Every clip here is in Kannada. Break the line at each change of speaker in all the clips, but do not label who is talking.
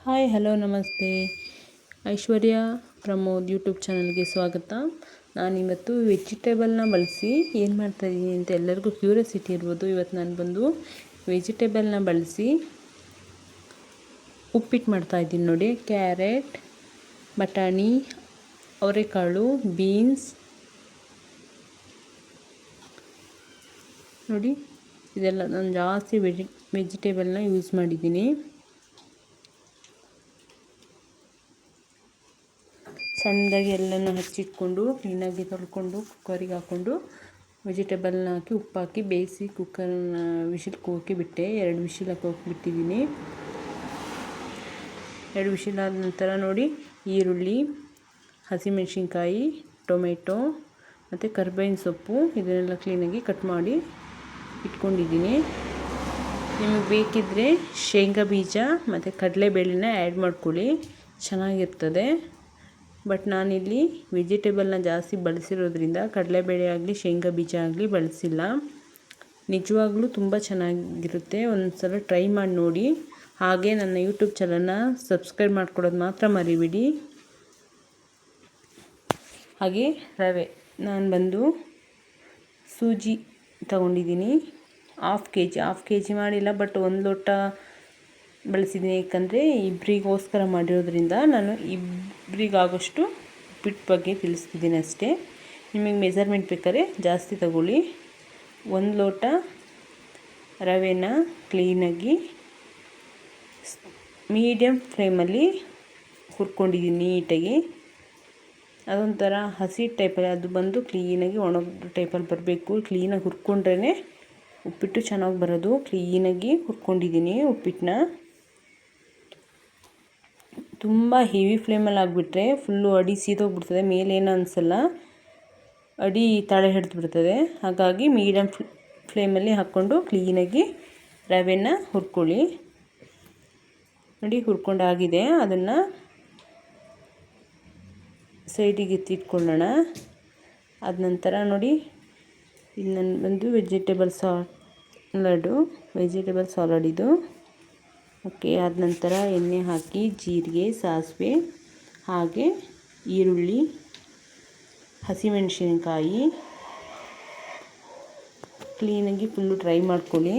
ಹಾಯ್ ಹಲೋ ನಮಸ್ತೆ. ಐಶ್ವರ್ಯ ಪ್ರಮೋದ್ ಯೂಟ್ಯೂಬ್ ಚಾನಲ್ಗೆ ಸ್ವಾಗತ. ನಾನಿವತ್ತು ವೆಜಿಟೇಬಲ್ನ ಬಳಸಿ ಏನು ಮಾಡ್ತಾಯಿದ್ದೀನಿ ಅಂತ ಎಲ್ಲರಿಗೂ ಕ್ಯೂರಿಯಾಸಿಟಿ ಇರ್ಬೋದು. ಇವತ್ತು ನಾನು ಬಂದು ವೆಜಿಟೇಬಲ್ನ ಬಳಸಿ ಉಪ್ಪಿಟ್ಟು ಮಾಡ್ತಾಯಿದ್ದೀನಿ ನೋಡಿ. ಕ್ಯಾರೆಟ್, ಬಟಾಣಿ, ಅವರೆಕಾಳು, ಬೀನ್ಸ್ ನೋಡಿ, ಇದೆಲ್ಲ ನಾನು ಜಾಸ್ತಿ ವೆಜಿಟೇಬಲ್ನ ಯೂಸ್ ಮಾಡಿದ್ದೀನಿ. ಸಣ್ಣದಾಗಿ ಎಲ್ಲನೂ ಹಚ್ಚಿಟ್ಕೊಂಡು ಕ್ಲೀನಾಗಿ ತೊಳ್ಕೊಂಡು ಕುಕ್ಕರಿಗೆ ಹಾಕ್ಕೊಂಡು ವೆಜಿಟೇಬಲ್ನ ಹಾಕಿ ಉಪ್ಪು ಹಾಕಿ ಬೇಯಿಸಿ ಕುಕ್ಕರ್ನ ವಿಶಿಲ್ ಕೂಗಕ್ಕೆ ಬಿಟ್ಟೆ. 2 ವಿಶಿಲ್ ಹಾಕೋಕೆ ಬಿಟ್ಟಿದ್ದೀನಿ. 2 ವಿಶಿಲ್ ಆದ ನಂತರ ನೋಡಿ, ಈರುಳ್ಳಿ, ಹಸಿಮೆಣಸಿನ್ಕಾಯಿ, ಟೊಮೆಟೊ ಮತ್ತು ಕರಿಬೇವಿನ ಸೊಪ್ಪು ಇದನ್ನೆಲ್ಲ ಕ್ಲೀನಾಗಿ ಕಟ್ ಮಾಡಿ ಇಟ್ಕೊಂಡಿದ್ದೀನಿ. ನಿಮಗೆ ಬೇಕಿದ್ದರೆ ಶೇಂಗಾ ಬೀಜ ಮತ್ತು ಕಡಲೆಬೇಳೆನ ಆ್ಯಡ್ ಮಾಡ್ಕೊಳ್ಳಿ, ಚೆನ್ನಾಗಿರ್ತದೆ. ಬಟ್ ನಾನಿಲ್ಲಿ ವೆಜಿಟೇಬಲ್ನ ಜಾಸ್ತಿ ಬಳಸಿರೋದ್ರಿಂದ ಕಡಲೆಬೇಳೆ ಆಗಲಿ ಶೇಂಗಾ ಬೀಜ ಆಗಲಿ ಬಳಸಿಲ್ಲ. ನಿಜವಾಗ್ಲೂ ತುಂಬ ಚೆನ್ನಾಗಿರುತ್ತೆ. ಒಂದು ಸಲ ಟ್ರೈ ಮಾಡಿ ನೋಡಿ. ಹಾಗೆ ನನ್ನ ಯೂಟ್ಯೂಬ್ ಚಾನಲ್ನ ಸಬ್ಸ್ಕ್ರೈಬ್ ಮಾಡ್ಕೊಳ್ಳೋದು ಮಾತ್ರ ಮರಿಬೇಡಿ. ಹಾಗೆ ರವೆ ನಾನು ಬಂದು ಸೂಜಿ ತಗೊಂಡಿದ್ದೀನಿ. ಹಾಫ್ ಕೆ ಜಿ ಮಾಡಿಲ್ಲ, ಬಟ್ 1 ಲೋಟ ಬಳಸಿದ್ದೀನಿ. ಏಕೆಂದರೆ ಇಬ್ಬರಿಗೋಸ್ಕರ ಮಾಡಿರೋದ್ರಿಂದ ನಾನು ಇಬ್ಬರಿಗಾಗೋಷ್ಟು ಉಪ್ಪಿಟ್ಟು ಬಗ್ಗೆ ತಿಳಿಸ್ತಿದ್ದೀನಿ ಅಷ್ಟೇ. ನಿಮಗೆ ಮೆಜರ್ಮೆಂಟ್ ಬೇಕಾದ್ರೆ ಜಾಸ್ತಿ ತಗೊಳ್ಳಿ. 1 ಲೋಟ ರವೆನ ಕ್ಲೀನಾಗಿ ಮೀಡಿಯಮ್ ಫ್ಲೇಮಲ್ಲಿ ಹುರ್ಕೊಂಡಿದ್ದೀನಿ ನೀಟಾಗಿ. ಅದೊಂಥರ ಹಸಿ ಟೈಪಲ್ಲಿ, ಅದು ಬಂದು ಕ್ಲೀನಾಗಿ ಒಣಗಿದ ಟೈಪಲ್ಲಿ ಬರಬೇಕು. ಕ್ಲೀನಾಗಿ ಹುರ್ಕೊಂಡ್ರೇ ಉಪ್ಪಿಟ್ಟು ಚೆನ್ನಾಗಿ ಬರೋದು. ಕ್ಲೀನಾಗಿ ಹುರ್ಕೊಂಡಿದ್ದೀನಿ ಉಪ್ಪಿಟ್ಟನ್ನ. ತುಂಬ ಹೆವಿ ಫ್ಲೇಮಲ್ಲಿ ಆಗಿಬಿಟ್ರೆ ಫುಲ್ಲು ಅಡಿ ಸೀದೋಗ್ಬಿಡ್ತದೆ, ಮೇಲೇನು ಅನಿಸಲ್ಲ, ಅಡಿ ತಳ ಹಿಡಿದ್ಬಿಡ್ತದೆ. ಹಾಗಾಗಿ ಮೀಡಿಯಮ್ ಫ್ಲೇಮಲ್ಲಿ ಹಾಕ್ಕೊಂಡು ಕ್ಲೀನಾಗಿ ರವೆನ ಹುರ್ಕೊಳ್ಳಿ. ನೋಡಿ, ಹುರ್ಕೊಂಡಾಗಿದೆ. ಅದನ್ನು ಸೈಡಿಗೆ ಎತ್ತಿಟ್ಕೊಳ್ಳೋಣ. ಆದ ನಂತರ ನೋಡಿ, ಇಲ್ಲಿ ನಾನು ಬಂದು ವೆಜಿಟೇಬಲ್ ಸಾಲಡ್ ಇದು. ಓಕೆ, ಆದ ನಂತರ ಎಣ್ಣೆ ಹಾಕಿ ಜೀರಿಗೆ, ಸಾಸಿವೆ, ಹಾಗೆ ಈರುಳ್ಳಿ, ಹಸಿಮೆಣಸಿನಕಾಯಿ ಕ್ಲೀನಾಗಿ ಫುಲ್ಲು ಡ್ರೈ ಮಾಡ್ಕೊಳ್ಳಿ.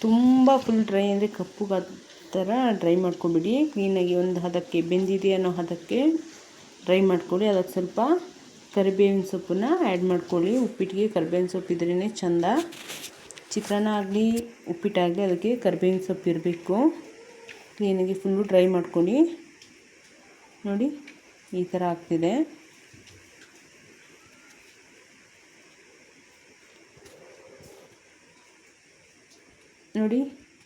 ತುಂಬ ಫುಲ್ ಡ್ರೈ ಅಂದರೆ ಕಪ್ಪುಗ ಥರ ಡ್ರೈ ಮಾಡ್ಕೊಬಿಡಿ. ಕ್ಲೀನಾಗಿ ಒಂದು ಹದಕ್ಕೆ ಬೆಂದಿದೆ ಅನ್ನೋ ಹದಕ್ಕೆ ಡ್ರೈ ಮಾಡ್ಕೊಳ್ಳಿ. ಅದಕ್ಕೆ ಸ್ವಲ್ಪ ಕರಿಬೇವಿನ ಸೊಪ್ಪನ್ನ ಆ್ಯಡ್ ಮಾಡ್ಕೊಳ್ಳಿ. ಉಪ್ಪಿಟ್ಟಿಗೆ ಕರಿಬೇವಿನ ಸೊಪ್ಪು ಇದ್ರೇ ಚೆಂದ. ಚಿತ್ರಾನ್ನ ಆಗಲಿ ಉಪ್ಪಿಟ್ಟಾಗಲಿ ಅದಕ್ಕೆ ಕರಿಬೇವಿನ ಸೊಪ್ಪು ಇರಬೇಕು. ಕ್ಲೀನಾಗಿ ಫುಲ್ಲು ಡ್ರೈ ಮಾಡ್ಕೊಳ್ಳಿ. ನೋಡಿ, ಈ ಥರ ಆಗ್ತಿದೆ. ನೋಡಿ,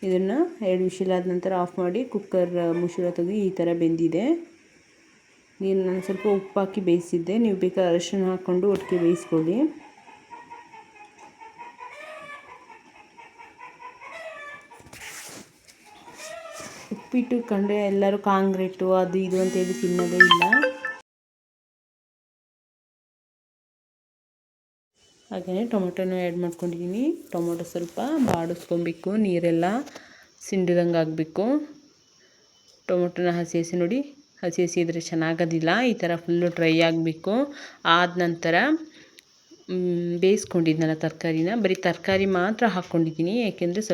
ಇದನ್ನು 2 ವಿಶಿಲ್ ಆದ ನಂತರ ಆಫ್ ಮಾಡಿ ಕುಕ್ಕರ್ ಮುಚ್ಚಳ ತೆಗೆದು ಈ ಥರ ಬೆಂದಿದೆ. ನಾನು ಸ್ವಲ್ಪ ಉಪ್ಪು ಹಾಕಿ ಬೇಯಿಸಿದ್ದೆ. ನೀವು ಬೇಕಾದ್ರೆ ಅರಿಶಿಣ ಹಾಕ್ಕೊಂಡು ಒಟ್ಟಿಗೆ ಬೇಯಿಸ್ಕೊಳ್ಳಿ. ಉಪ್ಪಿಟ್ಟು ಕಂಡ್ರೆ ಎಲ್ಲರೂ ಕಾಂಗ್ರೆಟು ಅದು ಇದು ಅಂತೇಳಿ ತಿನ್ನೋದೇ ಇಲ್ಲ. ಹಾಗೆಯೇ ಟೊಮೊಟೊನೂ ಆ್ಯಡ್ ಮಾಡ್ಕೊಂಡಿದ್ದೀನಿ. ಟೊಮೊಟೊ ಸ್ವಲ್ಪ ಬಾಡಿಸ್ಕೊಬೇಕು, ನೀರೆಲ್ಲ ಸಿಂಡಿದಂಗೆ ಆಗಬೇಕು. ಟೊಮೊಟೊನ ಹಸಿ ನೋಡಿ, ಹಸಿ ಇದ್ದರೆ ಚೆನ್ನಾಗೋದಿಲ್ಲ. ಈ ಥರ ಫುಲ್ಲು ಡ್ರೈ ಆಗಬೇಕು. ಆದ ನಂತರ ಬೇಯಿಸ್ಕೊಂಡಿದ್ನಲ್ಲ ತರಕಾರಿನ, ಬರೀ ತರಕಾರಿ ಮಾತ್ರ ಹಾಕ್ಕೊಂಡಿದ್ದೀನಿ. ಏಕೆಂದರೆ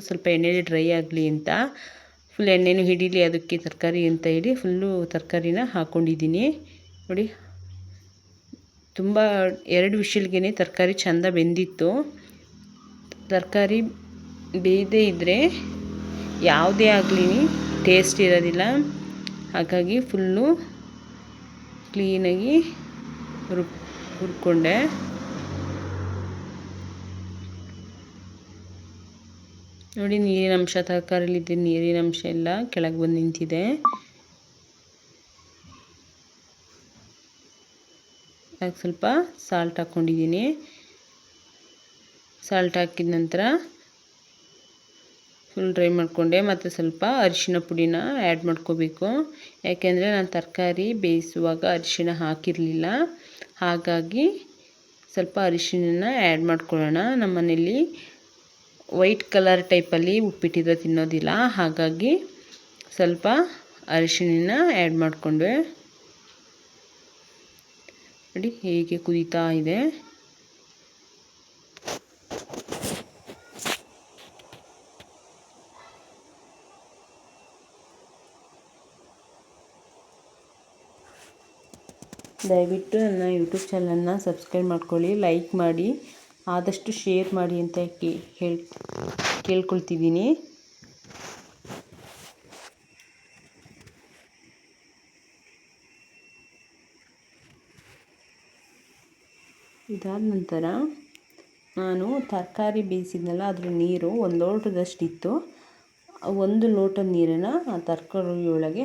ಸ್ವಲ್ಪ ಎಣ್ಣೆಲಿ ಡ್ರೈ ಆಗಲಿ ಅಂತ, ಫುಲ್ ಎಣ್ಣೆನೂ ಹಿಡೀಲಿ ಅದಕ್ಕೆ ತರಕಾರಿ ಅಂತ ಹೇಳಿ ಫುಲ್ಲು ತರಕಾರಿನ ಹಾಕ್ಕೊಂಡಿದ್ದೀನಿ. ನೋಡಿ, ತುಂಬ 2 ವಿಶಿಲ್ಗೆ ತರಕಾರಿ ಚೆಂದ ಬೆಂದಿತ್ತು. ತರಕಾರಿ ಬೇಯದೇ ಇದ್ದರೆ ಯಾವುದೇ ಆಗಲಿ ಟೇಸ್ಟ್ ಇರೋದಿಲ್ಲ. ಹಾಗಾಗಿ ಫುಲ್ಲು ಕ್ಲೀನಾಗಿ ಹುರ್ಕೊಂಡೆ. ನೋಡಿ, ನೀರಿನ ಅಂಶ ತರಕಾರಿಲಿದ್ದ ನೀರಿನ ಅಂಶ ಎಲ್ಲ ಕೆಳಗೆ ಬಂದು ನಿಂತಿದೆ. ಅದಕ್ಕೆ ಸ್ವಲ್ಪ ಸಾಲ್ಟ್ ಹಾಕ್ಕೊಂಡಿದ್ದೀನಿ. ಸಾಲ್ಟ್ ಹಾಕಿದ ನಂತರ ಫುಲ್ ಡ್ರೈ ಮಾಡಿಕೊಂಡೆ. ಮತ್ತು ಸ್ವಲ್ಪ ಅರಿಶಿಣ ಪುಡಿನ ಆ್ಯಡ್ ಮಾಡ್ಕೋಬೇಕು. ಯಾಕೆಂದರೆ ನಾನು ತರಕಾರಿ ಬೇಯಿಸುವಾಗ ಅರಿಶಿಣ ಹಾಕಿರಲಿಲ್ಲ. ಹಾಗಾಗಿ ಸ್ವಲ್ಪ ಅರಿಶಿಣನ ಆ್ಯಡ್ ಮಾಡ್ಕೊಳ್ಳೋಣ. ನಮ್ಮ ಮನೇಲಿ ವೈಟ್ ಕಲರ್ ಟೈಪಲ್ಲಿ ಉಪ್ಪಿಟ್ಟಿದ್ರೆ ತಿನ್ನೋದಿಲ್ಲ, ಹಾಗಾಗಿ ಸ್ವಲ್ಪ ಅರಿಶಿನ ಆ್ಯಡ್ ಮಾಡಿಕೊಂಡ್ವಿ. ನೋಡಿ ಹೇಗೆ ಕುದೀತಾ ಇದೆ. ದಯವಿಟ್ಟು ನನ್ನ ಯೂಟ್ಯೂಬ್ ಚಾನಲನ್ನು ಸಬ್ಸ್ಕ್ರೈಬ್ ಮಾಡ್ಕೊಳ್ಳಿ, ಲೈಕ್ ಮಾಡಿ, ಆದಷ್ಟು ಶೇರ್ ಮಾಡಿ ಅಂತ ಕೇಳ್ಕೊಳ್ತಿದ್ದೀನಿ. ಇದಾದ ನಂತರ ನಾನು ತರಕಾರಿ ಬೇಯಿಸಿದ್ನಲ್ಲ, ಅದರ ನೀರು 1 ಲೋಟದಷ್ಟಿತ್ತು. 1 ಲೋಟ ನೀರನ್ನು ಆ ತರಕಾರಿ ಒಳಗೆ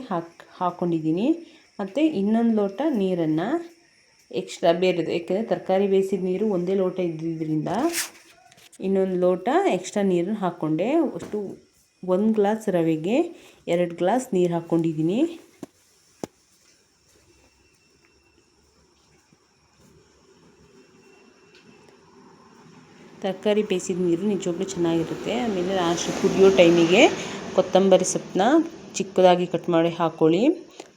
ಹಾಕ್ಕೊಂಡಿದ್ದೀನಿ. ಮತ್ತು ಇನ್ನೊಂದು ಲೋಟ ನೀರನ್ನು ಎಕ್ಸ್ಟ್ರಾ ಬೇರೆದು, ಯಾಕೆಂದರೆ ತರಕಾರಿ ಬೇಯಿಸಿದ ನೀರು 1 ಲೋಟ ಇದ್ದಿದ್ದರಿಂದ ಇನ್ನೊಂದು ಲೋಟ ಎಕ್ಸ್ಟ್ರಾ ನೀರನ್ನು ಹಾಕ್ಕೊಂಡೆ. ಅಷ್ಟು 1 ಗ್ಲಾಸ್ ರವೆಗೆ 2 ಗ್ಲಾಸ್ ನೀರು ಹಾಕ್ಕೊಂಡಿದ್ದೀನಿ. ತರಕಾರಿ ಬೇಯಿಸಿದ ನೀರು ನಿಜವಾಗ್ಲೂ ಚೆನ್ನಾಗಿರುತ್ತೆ. ಆಮೇಲೆ ಲಾಸ್ಟ್ ಕುದಿಯೋ ಟೈಮಿಗೆ ಕೊತ್ತಂಬರಿ ಸೊಪ್ಪನ್ನ ಚಿಕ್ಕದಾಗಿ ಕಟ್ ಮಾಡಿ ಹಾಕ್ಕೊಳ್ಳಿ.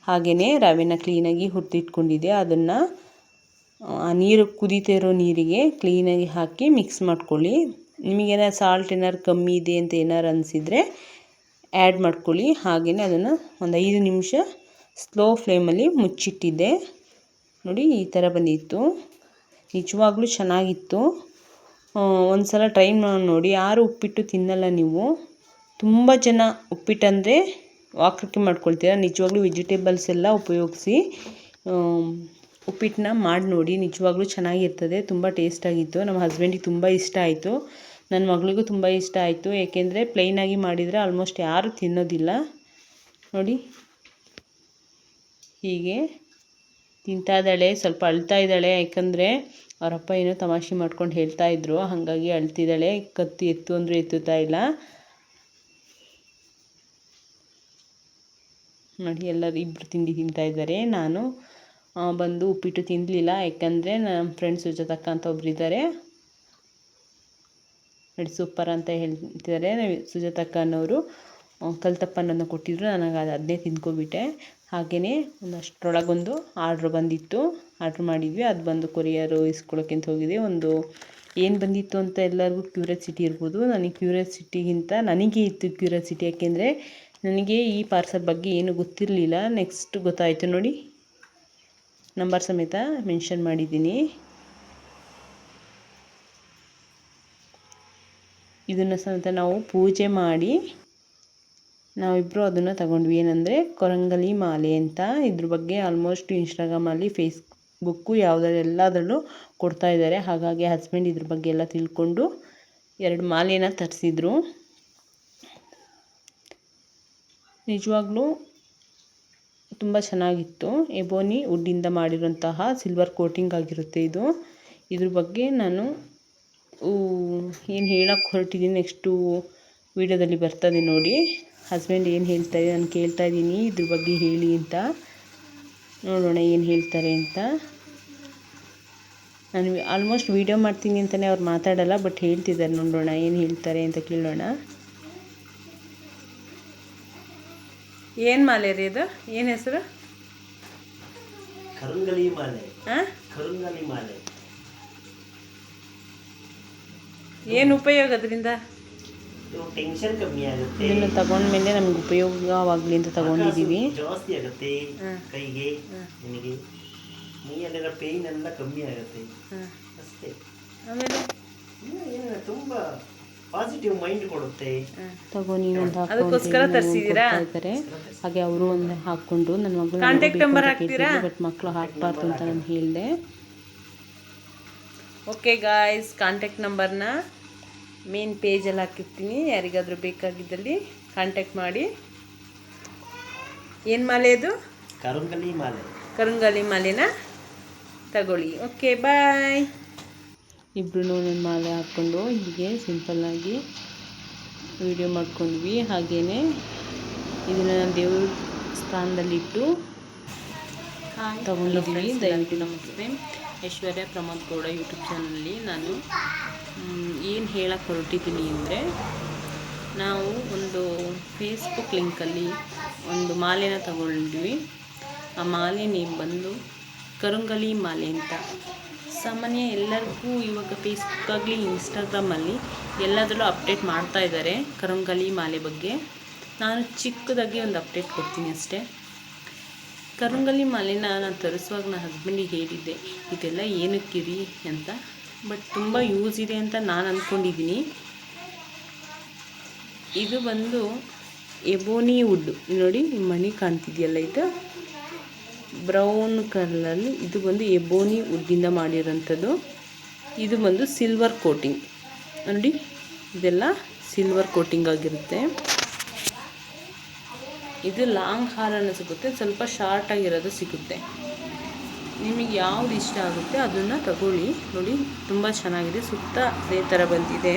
ಹಾಗೆಯೇ ರವೆನ ಕ್ಲೀನಾಗಿ ಹುರಿದಿಟ್ಕೊಂಡಿದ್ದೆ, ಅದನ್ನು ಆ ನೀರು ಕುದೀತಾ ಇರೋ ನೀರಿಗೆ ಕ್ಲೀನಾಗಿ ಹಾಕಿ ಮಿಕ್ಸ್ ಮಾಡ್ಕೊಳ್ಳಿ. ನಿಮಗೇನಾರು ಸಾಲ್ಟ್ ಏನಾರು ಕಮ್ಮಿ ಇದೆ ಅಂತ ಏನಾರು ಅನಿಸಿದರೆ ಆ್ಯಡ್ ಮಾಡ್ಕೊಳ್ಳಿ. ಹಾಗೆಯೇ ಅದನ್ನು ಒಂದು 5 ನಿಮಿಷ ಸ್ಲೋ ಫ್ಲೇಮಲ್ಲಿ ಮುಚ್ಚಿಟ್ಟಿದ್ದೆ. ನೋಡಿ ಈ ಥರ ಬಂದಿತ್ತು, ನಿಜವಾಗ್ಲೂ ಚೆನ್ನಾಗಿತ್ತು. ಒಂದು ಸಲ ಟ್ರೈ ಮಾಡಿ ನೋಡಿ. ಯಾರು ಉಪ್ಪಿಟ್ಟು ತಿನ್ನಲ್ಲ ನೀವು, ತುಂಬ ಜನ ಉಪ್ಪಿಟ್ಟಂದರೆ ವಾಕರಿಕೆ ಮಾಡ್ಕೊಳ್ತೀರ. ನಿಜವಾಗ್ಲೂ ವೆಜಿಟೇಬಲ್ಸ್ ಎಲ್ಲ ಉಪಯೋಗಿಸಿ ಉಪ್ಪಿಟ್ಟನ್ನ ಮಾಡಿ ನೋಡಿ, ನಿಜವಾಗ್ಲೂ ಚೆನ್ನಾಗಿರ್ತದೆ. ತುಂಬ ಟೇಸ್ಟಾಗಿತ್ತು. ನಮ್ಮ ಹಸ್ಬೆಂಡಿಗೆ ತುಂಬ ಇಷ್ಟ ಆಯಿತು, ನನ್ನ ಮಗಳಿಗೂ ತುಂಬ ಇಷ್ಟ ಆಯಿತು. ಏಕೆಂದರೆ ಪ್ಲೈನಾಗಿ ಮಾಡಿದರೆ ಆಲ್ಮೋಸ್ಟ್ ಯಾರು ತಿನ್ನೋದಿಲ್ಲ. ನೋಡಿ ಹೀಗೆ ತಿಂತಾ ಇದ್ದಾಳೆ, ಸ್ವಲ್ಪ ಅಳ್ತಾ ಇದ್ದಾಳೆ. ಯಾಕಂದರೆ ಅವರಪ್ಪ ಏನೋ ತಮಾಷೆ ಮಾಡ್ಕೊಂಡು ಹೇಳ್ತಾಯಿದ್ರು, ಹಾಗಾಗಿ ಅಳ್ತಿದ್ದಾಳೆ. ಕತ್ತಿ ಎತ್ತು ಅಂದರೆ ಎತ್ತುತ್ತಾ ಇಲ್ಲ. ನೋಡಿ ಎಲ್ಲರೂ ಇಬ್ಬರು ತಿಂಡಿ ತಿಂತಾಯಿದ್ದಾರೆ. ನಾನು ಬಂದು ಉಪ್ಪಿಟ್ಟು ತಿನ್ನಲಿಲ್ಲ, ಯಾಕಂದರೆ ನಮ್ಮ ಫ್ರೆಂಡ್ಸ್ ಸುಜಾತಕ್ಕ ಅಂತ ಒಬ್ರು ಇದ್ದಾರೆ, ನೋಡಿ ಸೂಪರ್ ಅಂತ ಹೇಳ್ತಿದ್ದಾರೆ. ಸುಜಾತಕ್ಕ ಅನ್ನೋರು ಕಲ್ತಪ್ಪ ಅನ್ನೋದನ್ನ ಕೊಟ್ಟಿದ್ರು, ನನಗೆ ಅದನ್ನೇ ತಿಂದ್ಕೊಬಿಟ್ಟೆ. ಹಾಗೆಯೇ ಒಂದಷ್ಟರೊಳಗೊಂದು ಆರ್ಡ್ರ್ ಬಂದಿತ್ತು, ಆರ್ಡ್ರ್ ಮಾಡಿದ್ವಿ. ಅದು ಬಂದು ಕೊರಿಯರು ಇಸ್ಕೊಳ್ಳೋಕೆ ಅಂತ ಹೋಗಿದೆ. ಒಂದು ಏನು ಬಂದಿತ್ತು ಅಂತ ಎಲ್ಲರಿಗೂ ಕ್ಯೂರಿಯಾಸಿಟಿ ಇರ್ಬೋದು. ನನಗೆ ಕ್ಯೂರಿಯಾಸಿಟಿಗಿಂತ ನನಗೆ ಇತ್ತು ಕ್ಯೂರಿಯಾಸಿಟಿ, ಯಾಕೆಂದರೆ ನನಗೆ ಈ ಪಾರ್ಸಲ್ ಬಗ್ಗೆ ಏನು ಗೊತ್ತಿರಲಿಲ್ಲ. ನೆಕ್ಸ್ಟ್ ಗೊತ್ತಾಯಿತು. ನೋಡಿ ನಂಬರ್ ಸಮೇತ ಮೆನ್ಷನ್ ಮಾಡಿದ್ದೀನಿ. ಇದನ್ನು ಸಮೇತ ನಾವು ಪೂಜೆ ಮಾಡಿ ನಾವಿಬ್ಬರು ಅದನ್ನು ತಗೊಂಡ್ವಿ. ಏನಂದರೆ ಕೊರಂಗಲಿ ಮಾಲೆ ಅಂತ. ಇದ್ರ ಬಗ್ಗೆ ಆಲ್ಮೋಸ್ಟ್ ಇನ್ಸ್ಟಾಗ್ರಾಮಲ್ಲಿ, ಫೇಸ್ಬುಕ್ಕು ಎಲ್ಲದರಲ್ಲೂ ಕೊಡ್ತಾಯಿದ್ದಾರೆ. ಹಾಗಾಗಿ ಹಸ್ಬೆಂಡ್ ಇದ್ರ ಬಗ್ಗೆ ಎಲ್ಲ ತಿಳ್ಕೊಂಡು 2 ಮಾಲೆನ ತರಿಸಿದ್ರು. ನಿಜವಾಗ್ಲೂ ತುಂಬ ಚೆನ್ನಾಗಿತ್ತು. ಎಬೋನಿ ವುಡ್ಡಿಂದ ಮಾಡಿರೋಂತಹ ಸಿಲ್ವರ್ ಕೋಟಿಂಗ್ ಆಗಿರುತ್ತೆ ಇದು. ಇದ್ರ ಬಗ್ಗೆ ನಾನು ಏನು ಹೇಳೋಕ್ಕೆ ಹೊರಟಿದ್ದೀನಿ ನೆಕ್ಸ್ಟು ವೀಡಿಯೋದಲ್ಲಿ ಬರ್ತದೆ ನೋಡಿ. ಹಸ್ಬೆಂಡ್ ಏನು ಹೇಳ್ತಾಯಿದೆ ನಾನು ಕೇಳ್ತಾ ಇದ್ದೀನಿ, ಇದ್ರ ಬಗ್ಗೆ ಹೇಳಿ ಅಂತ. ನೋಡೋಣ ಏನು ಹೇಳ್ತಾರೆ ಅಂತ. ನಾನು ಆಲ್ಮೋಸ್ಟ್ ವೀಡಿಯೋ ಮಾಡ್ತೀನಿ ಅಂತಲೇ ಅವ್ರು ಮಾತಾಡಲ್ಲ, ಬಟ್ ಹೇಳ್ತಿದ್ದಾರೆ. ನೋಡೋಣ ಏನು ಹೇಳ್ತಾರೆ ಅಂತ ಕೇಳೋಣ. ಏನು ಮಾಲೆ ರೀ ಅದು? ಏನು ಹೆಸರು?
ಕರಂಗಲಿ ಮಾಲೆ. ಕರಂಗಲಿ ಮಾಲೆ.
ಏನು ಉಪಯೋಗ ಅದರಿಂದ?
ಟೆನ್ಷನ್ ಕಮ್ಮಿ ಆಗುತ್ತೆ.
ಇದನ್ನು ತಗೊಂಡ್ಮೇಲೆ ನಮ್ಗೆ ಉಪಯೋಗವಾಗಲಿ ಅಂತ ತಗೊಂಡಿದ್ದೀವಿ.
ಜಾಸ್ತಿ ಆಗುತ್ತೆ ಕೈಗೆ, ನಿಮಗೆ ಮೈಯಲ್ಲೆಲ್ಲ ಪೇಯ್ನ್ ಎಲ್ಲ ಕಮ್ಮಿ ಆಗುತ್ತೆ ಅಷ್ಟೇ. ಆಮೇಲೆ ತುಂಬ ಪಾಸಿಟಿವ್ ಮೈಂಡ್ ಕೊಡುತ್ತೆ.
ತಗೊಂಡು ಇನ್ನೊಂದು
ಅದಕ್ಕೋಸ್ಕರ
ತರಿಸಿದ್ದೀರಾ? ಹಾಗೆ ಅವರು ಒಂದು ಹಾಕ್ಕೊಂಡು ನನ್ನ ಮಗಳು ಕಾಂಟ್ಯಾಕ್ಟ್ ನಂಬರ್ ಹಾಕ್ತೀರಾ? ಬಟ್ ಮಕ್ಕಳು ಹಾಕಬಾರ್ದು ಅಂತ ನಾನು ಹೇಳಿದೆ. ಓಕೆ ಗಾಯ್ಸ್, ಕಾಂಟ್ಯಾಕ್ಟ್ ನಂಬರ್ನ ಮೇನ್ ಪೇಜಲ್ಲಿ ಹಾಕಿರ್ತೀನಿ. ಯಾರಿಗಾದರೂ ಬೇಕಾಗಿದ್ದಲ್ಲಿ ಕಾಂಟ್ಯಾಕ್ಟ್ ಮಾಡಿ. ಏನು ಮಾಲೆ ಅದು?
ಕರಂಗಲಿ ಮಾಲೆ.
ಕರಂಗಲಿ ಮಾಲೆನ ತಗೊಳ್ಳಿ. Okay bye. ಇಬ್ಬರು ನನ್ನ ಮಾಲೆ ಹಾಕ್ಕೊಂಡು ಹೀಗೆ ಸಿಂಪಲ್ಲಾಗಿ ವಿಡಿಯೋ ಮಾಡ್ಕೊಂಡ್ವಿ. ಹಾಗೆಯೇ ಇದನ್ನು ನಾನು ದೇವ್ರ ಸ್ಥಾನದಲ್ಲಿಟ್ಟು ತಗೊಂಡಿದ್ದೀವಿ. ದಯವಿಟ್ಟು ನಮಸ್ತೆ. ಐಶ್ವರ್ಯ ಪ್ರಮೋದ್ ಗೌಡ ಯೂಟ್ಯೂಬ್ ಚಾನಲಲ್ಲಿ ನಾನು ಏನು ಹೇಳಕ್ಕೆ ಹೊರಟಿದ್ದೀನಿ ಅಂದರೆ, ನಾವು ಒಂದು ಫೇಸ್ಬುಕ್ ಲಿಂಕಲ್ಲಿ ಒಂದು ಮಾಲೆನ ತಗೊಂಡ್ವಿ. ಆ ಮಾಲೆ ನೇಮ್ ಬಂದು ಕರುಂಗಲಿ ಮಾಲೆ ಅಂತ. ಸಾಮಾನ್ಯ ಎಲ್ಲರಿಗೂ ಇವಾಗ ಫೇಸ್ಬುಕ್ ಆಗಲಿ ಇನ್ಸ್ಟಾಗ್ರಾಮಲ್ಲಿ ಎಲ್ಲದರಲ್ಲೂ ಅಪ್ಡೇಟ್ ಮಾಡ್ತಾ ಇದ್ದಾರೆ ಕರುಂಗಲಿ ಮಾಲೆ ಬಗ್ಗೆ. ನಾನು ಚಿಕ್ಕದಾಗಿ ಒಂದು ಅಪ್ಡೇಟ್ ಕೊಡ್ತೀನಿ ಅಷ್ಟೇ. ಕರುಂಗಲಿ ಮಾಲೆನ ನಾನು ತರಿಸುವಾಗ ನನ್ನ ಹಸ್ಬೆಂಡಿಗೆ ಹೇಳಿದ್ದೆ, ಇದೆಲ್ಲ ಏನಕ್ಕಿರಿ ಅಂತ. ಬಟ್ ತುಂಬ ಯೂಸ್ ಇದೆ ಅಂತ ನಾನು ಅಂದ್ಕೊಂಡಿದ್ದೀನಿ. ಇದು ಬಂದು ಎಬೋನಿ ವುಡ್ ನೋಡಿ, ಮಣಿ ಕಾಣ್ತಿದೆಯಲ್ಲ, ಇದು ಬ್ರೌನ್ ಕಲರಲ್ಲಿ. ಇದು ಬಂದು ಎಬೋನಿ ವುಡ್ಡಿಂದ ಮಾಡಿರೋಂಥದ್ದು. ಇದು ಬಂದು ಸಿಲ್ವರ್ ಕೋಟಿಂಗ್ ನೋಡಿ, ಇದೆಲ್ಲ ಸಿಲ್ವರ್ ಕೋಟಿಂಗ್ ಆಗಿರುತ್ತೆ. ಇದು ಲಾಂಗ್ ಹಾರನ್ನು ಸಿಗುತ್ತೆ, ಸ್ವಲ್ಪ ಶಾರ್ಟಾಗಿರೋದು ಸಿಗುತ್ತೆ. ನಿಮಗೆ ಯಾವ್ದು ಇಷ್ಟ ಆಗುತ್ತೆ ಅದನ್ನು ತಗೊಳ್ಳಿ. ನೋಡಿ ತುಂಬ ಚೆನ್ನಾಗಿದೆ, ಸುತ್ತ ಅದೇ ಥರ ಬಂದಿದೆ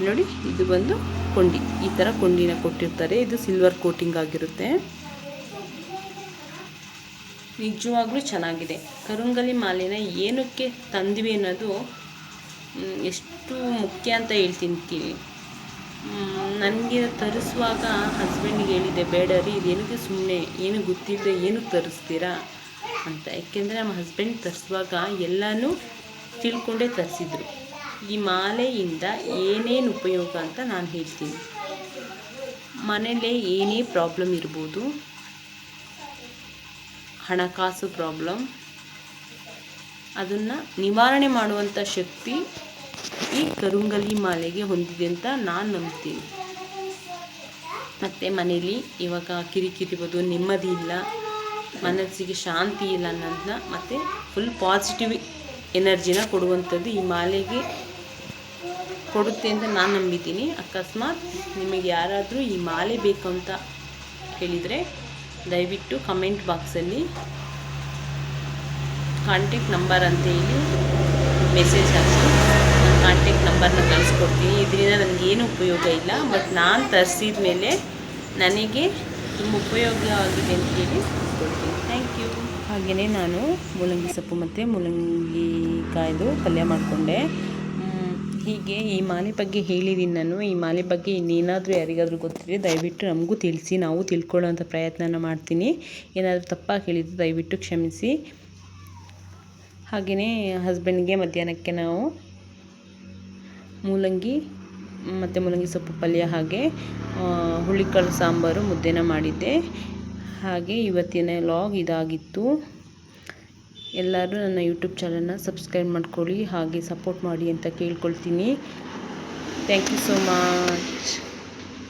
ನೋಡಿ. ಇದು ಬಂದು ಕೊಂಡಿ, ಈ ಥರ ಕೊಂಡಿನ ಕೊಟ್ಟಿರ್ತಾರೆ. ಇದು ಸಿಲ್ವರ್ ಕೋಟಿಂಗ್ ಆಗಿರುತ್ತೆ. ನಿಜವಾಗ್ಲೂ ಚೆನ್ನಾಗಿದೆ. ಕರುಂಗಲಿ ಮಾಲೆನ ಏನಕ್ಕೆ ತಂದ್ವಿ ಅನ್ನೋದು ಎಷ್ಟು ಮುಖ್ಯ ಅಂತ ಹೇಳ್ತೀನಿ ಕೇಳಿ. ನನಗೆ ತರಿಸುವಾಗ ಹಸ್ಬೆಂಡಿಗೆ ಹೇಳಿದ್ದೆ, ಬೇಡ ರೀ ಇದೇನಕ್ಕೆ ಸುಮ್ಮನೆ ಏನು ಗೊತ್ತಿಲ್ಲದೆ ಏನಕ್ಕೆ ತರಿಸ್ತೀರಾ ಅಂತ. ಯಾಕೆಂದರೆ ನಮ್ಮ ಹಸ್ಬೆಂಡ್ ತರಿಸುವಾಗ ಎಲ್ಲನೂ ತಿಳ್ಕೊಂಡೇ ತರಿಸಿದ್ರು. ಈ ಮಾಲೆಯಿಂದ ಏನೇನು ಉಪಯೋಗ ಅಂತ ನಾನು ಹೇಳ್ತೀನಿ. ಮನೇಲೇ ಏನೇ ಪ್ರಾಬ್ಲಮ್ ಇರ್ಬೋದು, ಹಣಕಾಸು ಪ್ರಾಬ್ಲಮ್, ಅದನ್ನು ನಿವಾರಣೆ ಮಾಡುವಂಥ ಶಕ್ತಿ ಈ ಕರುಂಗಲಿ ಮಾಲೆಗೆ ಹೊಂದಿದೆ ಅಂತ ನಾನು ನಂಬ್ತೀನಿ. ಮತ್ತು ಮನೇಲಿ ಇವಾಗ ಕಿರಿಕಿರಿ ಇರ್ಬೋದು, ನೆಮ್ಮದಿ ಇಲ್ಲ, ಮನಸ್ಸಿಗೆ ಶಾಂತಿ ಇಲ್ಲ ಅನ್ನೋದನ್ನ ಮತ್ತು ಫುಲ್ ಪಾಸಿಟಿವ್ ಎನರ್ಜಿನ ಕೊಡುವಂಥದ್ದು ಈ ಮಾಲೆಗೆ ಕೊಡುತ್ತೆ ಅಂತ ನಾನು ನಂಬಿದ್ದೀನಿ. ಅಕಸ್ಮಾತ್ ನಿಮಗೆ ಯಾರಾದರೂ ಈ ಮಾಲೆ ಬೇಕು ಅಂತ ಹೇಳಿದರೆ ದಯವಿಟ್ಟು ಕಮೆಂಟ್ ಬಾಕ್ಸಲ್ಲಿ ಕಾಂಟ್ಯಾಕ್ಟ್ ನಂಬರ್ ಅಂತ ಹೇಳಿ ಮೆಸೇಜ್ ಹಾಕಿ. ನಾನು ಕಾಂಟ್ಯಾಕ್ಟ್ ನಂಬರ್ನ ಕಳಿಸ್ಕೊಡ್ತೀನಿ. ಇದರಿಂದ ನನಗೇನು ಉಪಯೋಗ ಇಲ್ಲ, ಬಟ್ ನಾನು ತರಿಸಿದ ಮೇಲೆ ನನಗೆ ತುಂಬ ಉಪಯೋಗ ಆಗಿದೆ ಅಂತ ಹೇಳಿ ಕೊಡ್ತೀನಿ. Thank you. ಹಾಗೆಯೇ ನಾನು ಮೂಲಂಗಿ ಸೊಪ್ಪು ಮತ್ತು ಮೂಲಂಗಿ ಕಾಯ್ದು ಪಲ್ಯ ಮಾಡಿಕೊಂಡೆ. ಹೀಗೆ ಈ ಮಾಲೆ ಬಗ್ಗೆ ಹೇಳಿದ್ದೀನಿ ನಾನು. ಈ ಮಾಲೆ ಬಗ್ಗೆ ಇನ್ನೇನಾದರೂ ಯಾರಿಗಾದರೂ ಗೊತ್ತಿದ್ರೆ ದಯವಿಟ್ಟು ನಮಗೂ ತಿಳಿಸಿ, ನಾವು ತಿಳ್ಕೊಳ್ಳೋಂಥ ಪ್ರಯತ್ನನ ಮಾಡ್ತೀನಿ. ಏನಾದರೂ ತಪ್ಪಾಗಿ ಹೇಳಿದ್ದು ದಯವಿಟ್ಟು ಕ್ಷಮಿಸಿ. ಹಾಗೆಯೇ ಹಸ್ಬೆಂಡ್ಗೆ ಮಧ್ಯಾಹ್ನಕ್ಕೆ ನಾವು ಮೂಲಂಗಿ ಮತ್ತು ಮೂಲಂಗಿ ಸೊಪ್ಪು ಪಲ್ಯ, ಹಾಗೆ ಹುಳಿಕಾಳು ಸಾಂಬಾರು, ಮುದ್ದೆನ ಮಾಡಿದ್ದೆ. ಹಾಗೆ ಇವತ್ತಿನ ವ್ಲಾಗ್ ಇದಾಗಿತ್ತು. ಎಲ್ಲರೂ ನನ್ನ ಯೂಟ್ಯೂಬ್ ಚಾನಲ್ನ ಸಬ್ಸ್ಕ್ರೈಬ್ ಮಾಡ್ಕೊಳ್ಳಿ, ಹಾಗೆ ಸಪೋರ್ಟ್ ಮಾಡಿ ಅಂತ ಕೇಳ್ಕೊಳ್ತೀನಿ. Thank you so much.